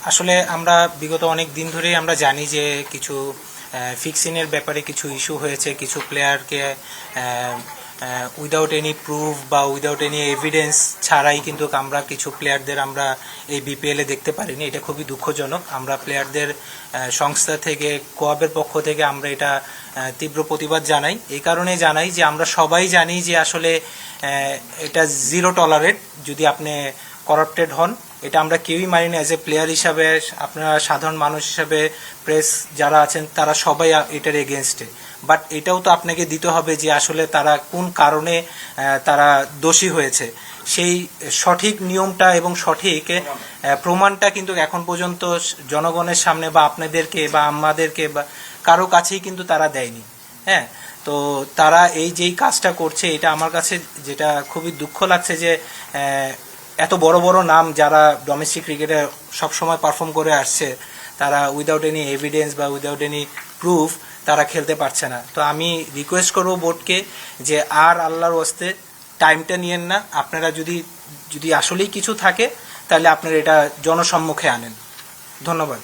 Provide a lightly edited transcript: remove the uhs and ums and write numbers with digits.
আসলে আমরা বিগত অনেক দিন ধরেই আমরা জানি যে কিছু ফিক্সিংয়ের ব্যাপারে কিছু ইস্যু হয়েছে, কিছু প্লেয়ারকে উইদাউট এনি প্রুফ বা উইদাউট এনি এভিডেন্স ছাড়াই কিন্তু আমরা কিছু প্লেয়ারদের আমরা এই বিপিএলে দেখতে পারিনি। এটা খুবই দুঃখজনক। আমরা প্লেয়ারদের সংস্থা থেকে, কোয়াবের পক্ষ থেকে আমরা এটা তীব্র প্রতিবাদ জানাই। এই কারণে জানাই যে আমরা সবাই জানি যে আসলে এটা জিরো টলারেট। যদি আপনি করাপ্টেড হন, এটা আমরা কেউই মানি না। অ্যাজ এ প্লেয়ার হিসাবে, আপনারা সাধারণ মানুষ হিসাবে, প্রেস যারা আছেন তারা সবাই এটার এগেনস্টে। বাট এটাও তো আপনাকে দিতে হবে যে আসলে তারা কোন কারণে তারা দোষী হয়েছে, সেই সঠিক নিয়মটা এবং সঠিক প্রমাণটা কিন্তু এখন পর্যন্ত জনগণের সামনে বা আপনাদেরকে বা আমাদেরকে বা কারো কাছেই কিন্তু তারা দেয়নি। হ্যাঁ, তো তারা এই যেই কাজটা করছে, এটা আমার কাছে যেটা খুবই দুঃখ লাগছে যে এত বড় বড় নাম যারা ডোমেস্টিক ক্রিকেটে সবসময় পারফর্ম করে আসছে, তারা উইদাউট এনি এভিডেন্স বা উইদাউট এনি প্রুফ তারা খেলতে পারছে না। তো আমি রিকোয়েস্ট করবো বোর্ডকে যে আর আল্লাহর ওয়াস্তে টাইমটা নিয়েন না। আপনারা যদি আসলেই কিছু থাকে তাহলে আপনারা এটা জনসম্মুখে আনেন। ধন্যবাদ।